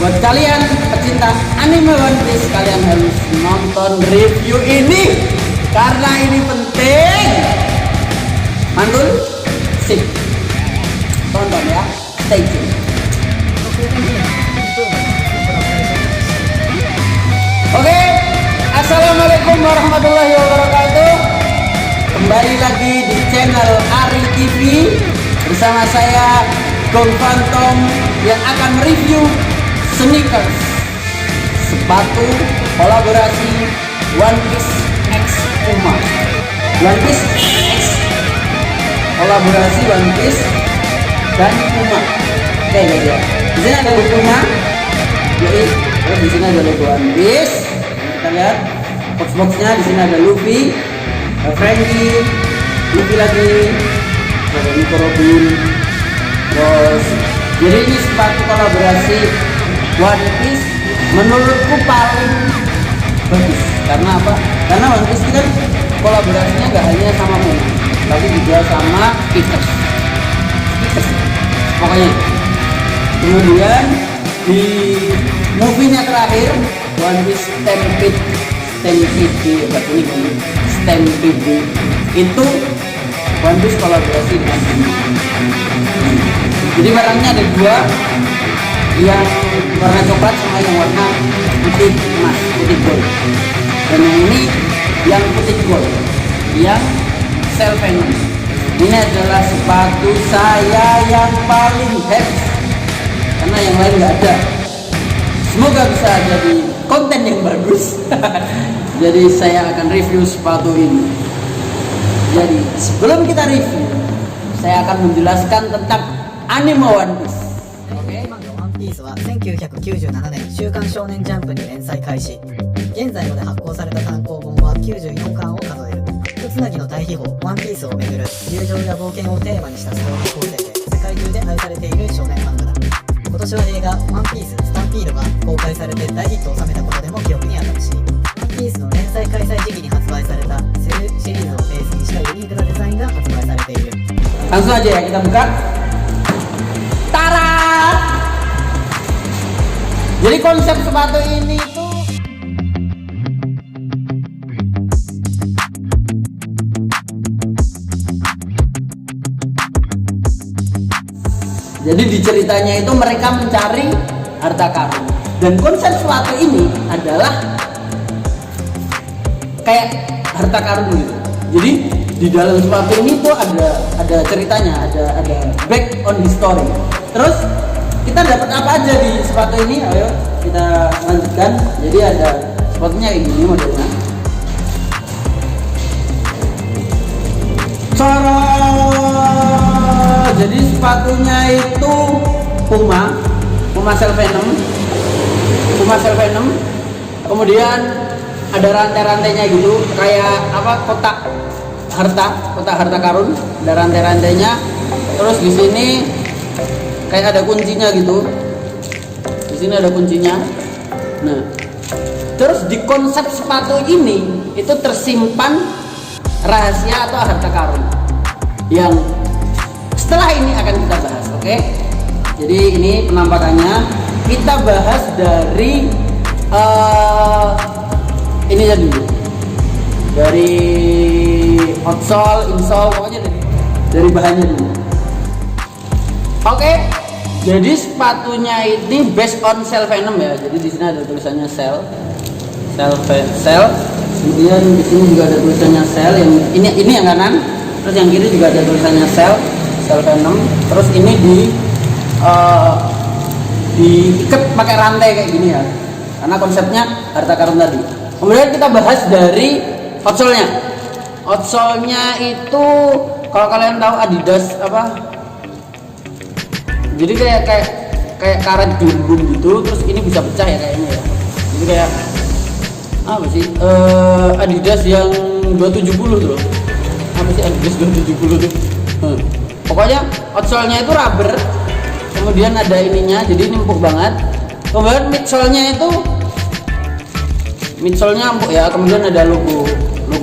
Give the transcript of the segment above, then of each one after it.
Buat kalian pecinta anime One Piece, kalian harus nonton review ini karena ini penting. Mantul? Sip. Tonton ya. Stay tune. Oke, assalamualaikum warahmatullahi wabarakatuh. Kembali lagi di channel Ari TV bersama saya Gong Phantom yang akan mereview sneakers, sepatu kolaborasi One Piece X Puma. One Piece X kolaborasi One Piece dan Puma. Oke guys ya. Di sini ada logo Puma. Jadi terus di sini ada logo One Piece. Kita lihat box-boxnya. Di sini ada Luffy, Frankie, Luffy lagi, ada Nico Robin. Terus jadi ini sepatu kolaborasi One Piece menurutku paling bagus. Karena apa? Karena One Piece kan kolaborasinya nggak hanya sama Puma, tapi juga sama Kickers. Pokoknya. Kemudian di movie-nya terakhir One Piece Stampede itu One Piece kolaborasi dengan Puma. Jadi barangnya ada dua, yang warna coklat sama yang warna putih emas, putih gold. Dan yang ini yang putih gold, yang Cell Venom. Ini adalah sepatu saya yang paling hits karena yang lain nggak ada. Semoga bisa jadi konten yang bagus. Jadi saya akan review sepatu ini. Jadi sebelum kita review, saya akan menjelaskan tentang anime One Piece. ワンピースは1997年週刊少年ジャンプに連載開始。現在まで発行された単行本は94巻を数える。つなぎの対比法ワンピースをめぐる友情や冒険をテーマにしたストーリー構成で世界中で愛されている少年漫画だ。今年は映画ワンピーススタンピードが公開されて大ヒットを収めたことでも記憶に新しい。ワンピースの連載開催時期に発売されたセルシリーズをベースにしたユニークなデザインが発売されている。 Langsung aja ya kita buka. Tara! Jadi konsep sepatu ini tuh jadi di ceritanya itu mereka mencari harta karun, dan konsep sepatu ini adalah kayak harta karun gitu. Jadi di dalam sepatu ini tuh ada ceritanya, ada back on the story. Terus kita dapat apa aja di sepatu ini? Ayo kita lanjutkan. Jadi ada sepatunya kayak gini modelnya. Cara jadi sepatunya itu Puma Cell Venom. Kemudian ada rantai-rantainya gitu, kayak apa, kotak harta karun, ada rantai-rantainya. Terus di sini kayak ada kuncinya gitu. Di sini ada kuncinya. Nah, terus di konsep sepatu ini itu tersimpan rahasia atau harta karun yang setelah ini akan kita bahas, oke? Jadi ini penampakannya. Kita bahas dari ini aja dulu. Dari outsole, insole, pokoknya dari bahannya dulu. Oke, jadi sepatunya ini based on Cell Venom ya. Jadi di sini ada tulisannya Cell. Kemudian di sini juga ada tulisannya Cell. Yang ini yang kanan. Terus yang kiri juga ada tulisannya Cell Venom. Terus ini diikat pakai rantai kayak gini ya. Karena konsepnya harta karun tadi. Kemudian kita bahas dari outsole-nya. Outsole-nya itu kalau kalian tahu Adidas apa? Jadi kayak karet gelembung gitu. Terus ini bisa pecah ya kayaknya ya. Jadi kayak apa sih? Adidas yang 270 tuh. Apa sih Adidas 270 tuh? Pokoknya outsole-nya itu rubber. Kemudian ada ininya, jadi ini empuk banget. Kemudian midsole-nya empuk ya. Kemudian ada logo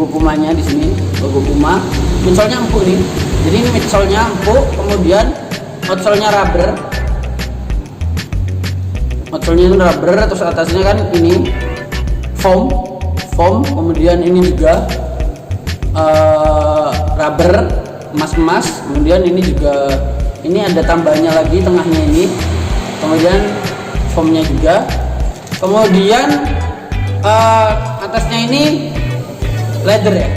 Pumanya di sini, logo Puma. Midsole-nya empuk nih. Jadi ini midsole-nya empuk, kemudian outsole-nya rubber. outsole-nya itu rubber, terus atasnya kan ini foam, kemudian ini juga rubber emas, kemudian ini juga ini ada tambahnya lagi tengahnya ini, kemudian foamnya juga, kemudian atasnya ini leather ya,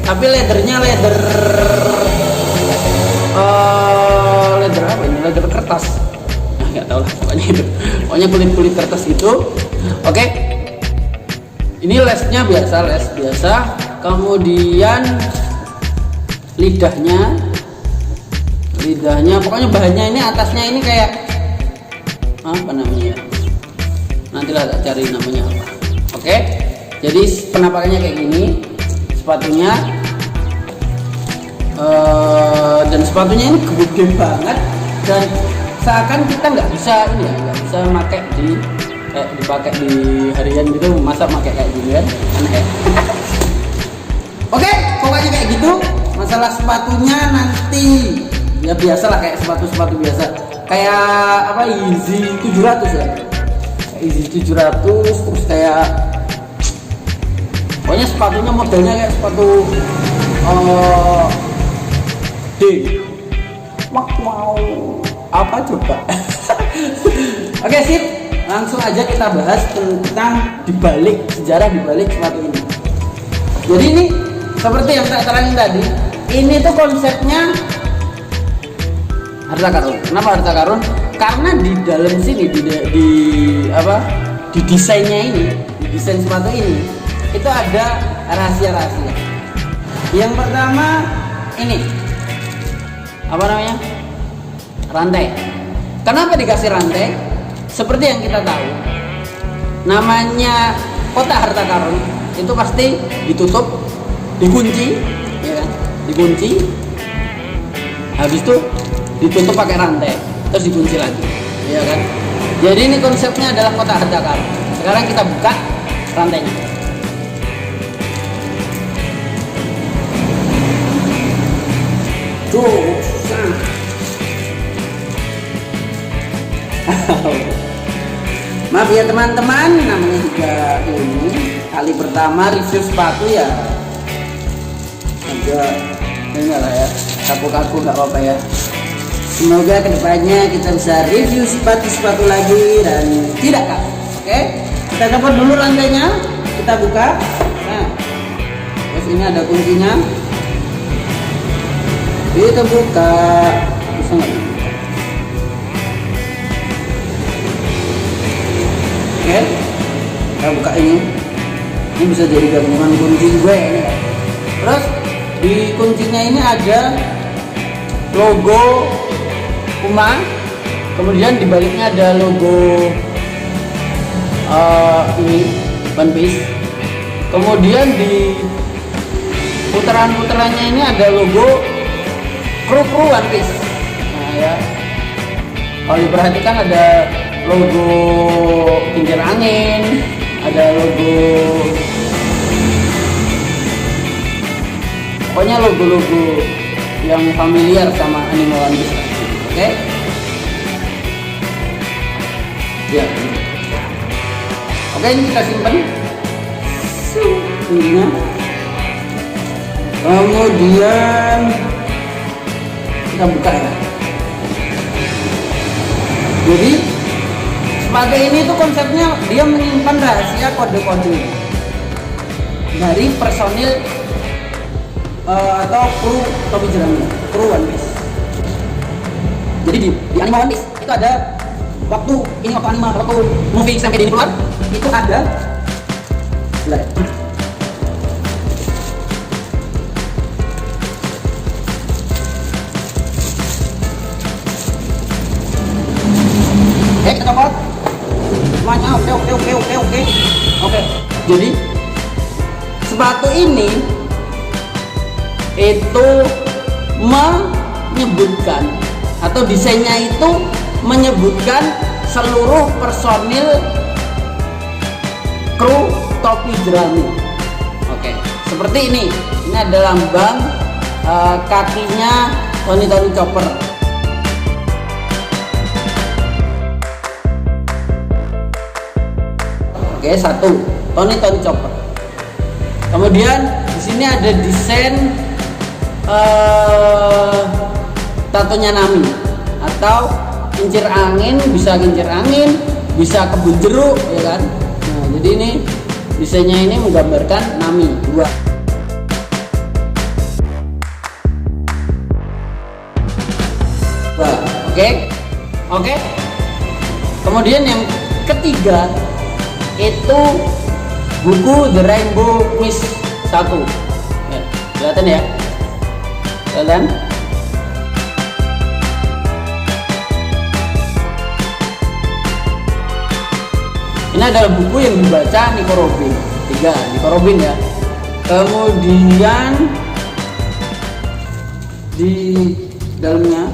tapi leathernya leather apa ini, leather kertas, nah nggak tahu lah pokoknya itu, pokoknya kulit kertas gitu. Oke, ini lesnya les biasa, kemudian lidahnya pokoknya bahannya ini, atasnya ini kayak apa namanya, nantilah tak cari namanya apa. Oke, jadi penampakannya kayak gini sepatunya, dan sepatunya ini gede banget, dan seakan kita nggak bisa ini ya, nggak bisa pakai dipakai di harian gitu, masa pakai kayak gini kan aneh ya. Oke, pokoknya kayak gitu. Masalah sepatunya nanti ya biasa lah, kayak sepatu biasa, kayak apa, Yeezy 700 ya, Yeezy 700, terus kayak pokoknya sepatunya modelnya kayak sepatu D. Mau apa coba? Oke, sip, langsung aja kita bahas tentang sejarah dibalik sepatu ini. Jadi ini seperti yang saya terangin tadi, ini tuh konsepnya harta karun. Kenapa harta karun? Karena di dalam sini di desainnya ini, di desain sepatu ini itu ada rahasia-rahasia. Yang pertama ini apa namanya? Rantai. Kenapa dikasih rantai? Seperti yang kita tahu, namanya kotak harta karun itu pasti ditutup, dikunci, ya kan? Dikunci, habis itu ditutup pakai rantai, terus dikunci lagi, ya kan? Jadi ini konsepnya adalah kotak harta karun. Sekarang kita buka rantainya. Tuh, maaf ya teman-teman, namanya juga ini kali pertama review sepatu ya, agak enggak lah ya, kaku-kaku nggak apa-apa ya. Semoga kedepannya kita bisa review sepatu lagi dan tidak kaku. Oke, kita dapat dulu rantainya, kita buka. Nah, terus ini ada kuncinya, kita buka. Bisa nggak? Oke, kita buka ini bisa jadi gabungan kunci gue ini. Terus di kuncinya ini ada logo Puma, kemudian di baliknya ada logo ini One Piece, kemudian di putaran-putarannya ini ada logo kru One Piece. Nah ya, kalau diperhatikan ada logo kincir angin, ada logo, pokoknya logo-logo yang familiar sama anime One Piece. Oke, ya, oke, ini kita simpan ini. Kemudian kita buka ya. Jadi sepatu ini tuh konsepnya dia menyimpan rahasia kode-kode dari personil atau kru Topi Jerami, kru One Piece. Jadi di anime One Piece itu ada waktu movie sampai ini keluar, itu ada kita copot semuanya. Oke, jadi sepatu ini itu menyebutkan, atau desainnya itu menyebutkan seluruh personil kru Topi Jerami. Oke, seperti ini ada lambang kakinya Tony Chopper. Oke, satu Tony Chopper. Kemudian di sini ada desain tatonya Nami atau kincir angin, bisa kebun jeruk ya kan. Nah, jadi ini desainnya ini menggambarkan Nami 2. Oke. Kemudian yang ketiga itu buku The Rainbow Mist 1. Ya, kelihatan ya? Kelihatan? Ini adalah buku yang dibaca Nico Robin. 3, Nico Robin ya. Kemudian di dalamnya,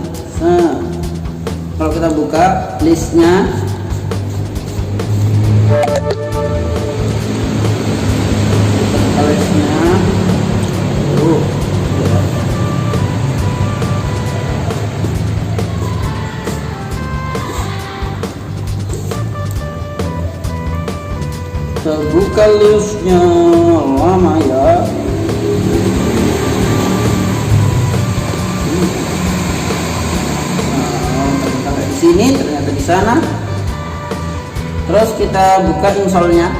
kalau kita buka listnya, kita buka listnya, lama ya. Nah, di sini ternyata di sana. Terus kita buka insolnya.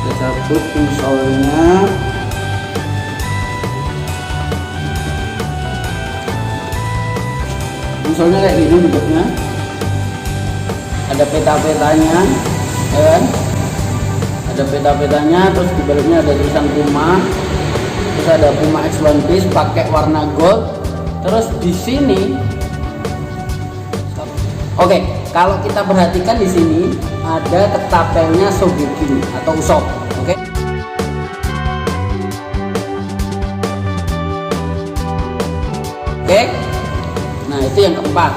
Kita cabut insolnya. Insolnya kayak gini bentuknya. Ada peta-petanya, ya kan? Ada peta-petanya, terus di baliknya ada tulisan Puma, terus ada Puma X One Piece pakai warna gold. Terus di sini, oke, kalau kita perhatikan di sini ada ketapelnya Shogeki atau Usopp, oke? Oke, nah itu yang keempat,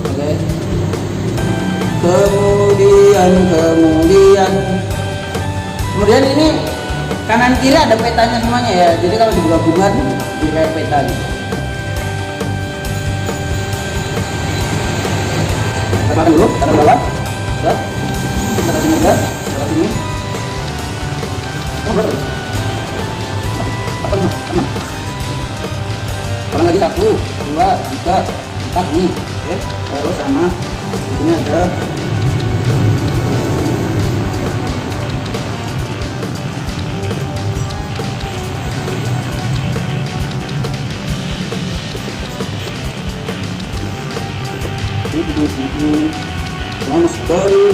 oke. Kemudian ini kanan kiri ada petanya semuanya ya. Jadi kalau digabungan jadi kayak peta nih. Kita dulu, kita bawah. Lihat. Kita sini guys, kita sini. Kurang lagi 1, 2, 3, 4 nih. Oke, terus sama ini ada lama sekali.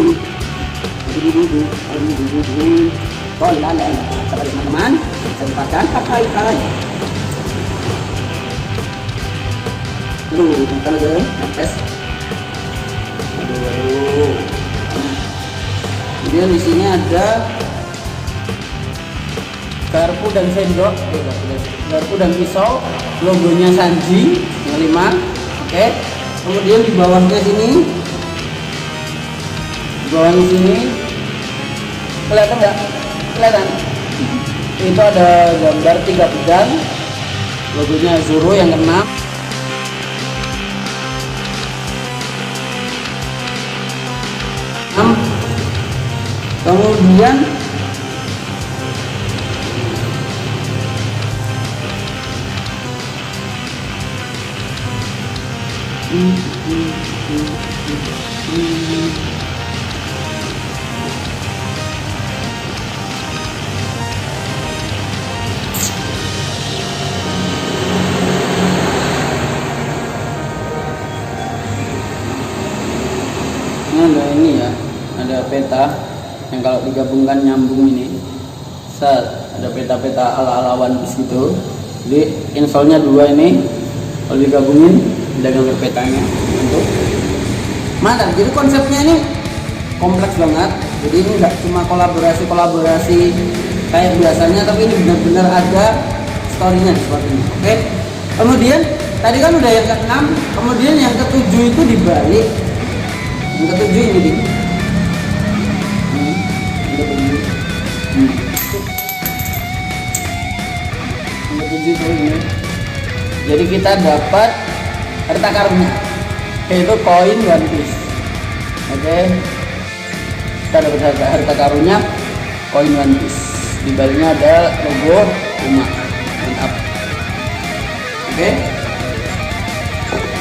Oh lala, teman-teman, saya lupakan pakai. Aduh, bentar aja, tes. Aduh. Kemudian di sini ada garpu dan sendok, garpu dan pisau, logonya Sanji yang 5. Oke. Kemudian di bawahnya sini, kelihatan nggak? Kelihatan. Itu ada gambar 3 pedang, logonya Zoro yang ke-6. Kemudian ada ini ya, ada peta yang kalau digabungkan nyambung ini. Ada peta-peta ala-ala One Piece gitu. Jadi insolnya 2 ini kalau digabungin ada gambar petanya untuk mantap. Jadi konsepnya ini kompleks banget. Jadi ini nggak cuma kolaborasi kayak biasanya, tapi ini benar-benar ada storynya seperti ini. Oke. Kemudian tadi kan udah yang ke-6, kemudian yang ke-7 itu dibalik. Yang ke-7 ini nih. Yang ke-7 itu ini. Jadi kita dapat harta karunnya. yaitu koin One Piece. Oke, kita dapat harta karunnya koin One Piece. Di baliknya ada logo Uma. Mantap. Oke.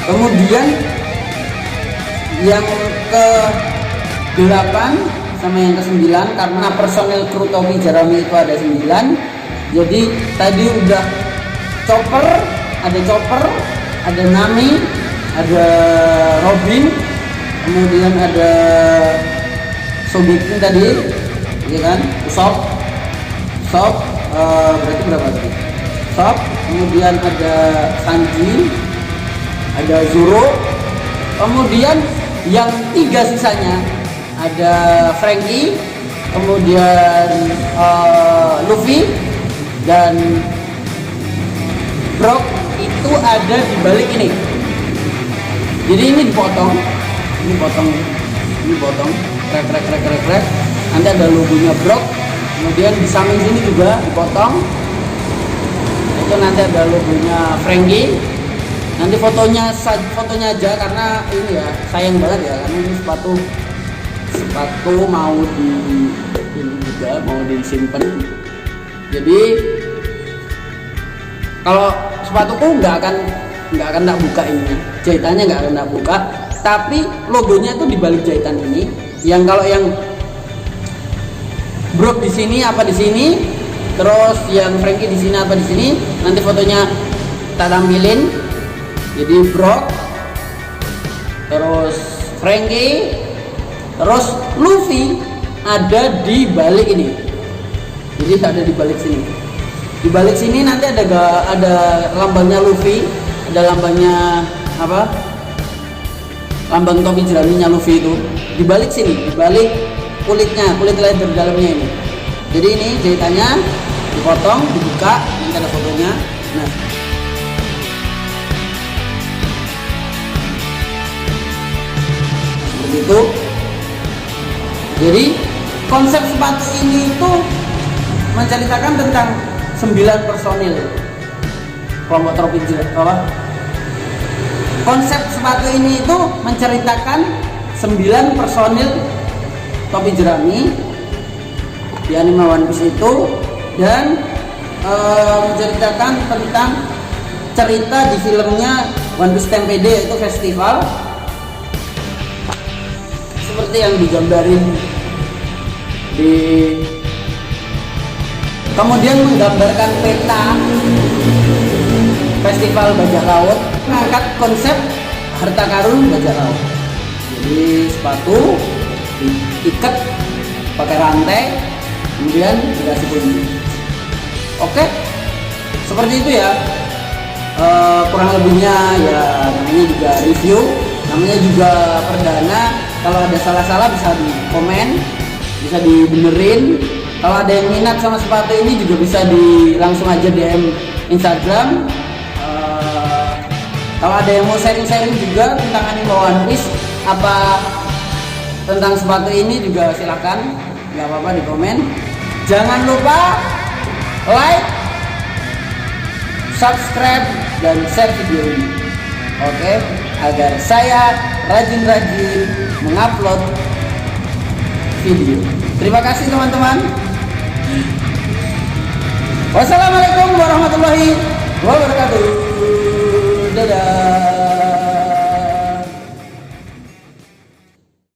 Kemudian yang ke-8 sama yang ke-9, karena personel kru topi jerami itu ada 9. Jadi tadi udah Chopper, ada Nami, ada Robin, kemudian ada Sogeking tadi, ya kan? Usopp, berarti berapa tadi? Usopp, kemudian ada Sanji, ada Zoro, kemudian yang 3 sisanya ada Franky, kemudian Luffy dan Brock itu ada di balik ini. Jadi ini dipotong, krek. Nanti ada logonya Brock, kemudian di samping sini juga dipotong. Itu nanti ada logonya Franky. Nanti fotonya aja, karena ini ya sayang banget ya, karena ini sepatu mau disimpan. Jadi kalau sepatuku nggak akan tak buka ini, jahitannya nggak akan tak buka, tapi logonya tuh di balik jahitan ini. Yang kalau yang Brock di sini apa di sini, terus yang Franky di sini apa di sini, nanti fotonya tak tampilin. Jadi Brock, terus Franky, terus Luffy ada di balik ini. Jadi ada di balik sini. Di balik sini nanti ada lambangnya Luffy, ada lambangnya apa? Lambang topi jeraminya Luffy itu. Di balik sini, di balik kulit leather dalamnya ini. Jadi ini jahitannya dipotong, dibuka, nanti ada fotonya. Nah, seperti itu. Jadi konsep sepatu ini itu menceritakan tentang 9 personil kelompok topi jerami. Konsep sepatu ini itu menceritakan 9 personil topi jerami di anime One Piece itu, dan menceritakan tentang cerita di filmnya One Piece Stampede, yaitu festival seperti yang digambarin di, kemudian menggambarkan peta festival bajak laut, mengangkat konsep harta karun bajak laut. Jadi sepatu diikat pakai rantai, kemudian dikasih kunci. Oke, seperti itu ya. Kurang lebihnya ya, namanya juga review, namanya juga perdana. Kalau ada salah-salah bisa di komen, bisa dibenerin. Kalau ada yang minat sama sepatu ini juga bisa langsung aja DM Instagram. Kalau ada yang mau sharing-sharing juga tentang anime One Piece, apa tentang sepatu ini juga silakan, nggak apa-apa di komen. Jangan lupa like, subscribe, dan share video ini. Oke, agar saya rajin-rajin mengupload video. Terima kasih teman-teman. Wassalamualaikum warahmatullahi wabarakatuh.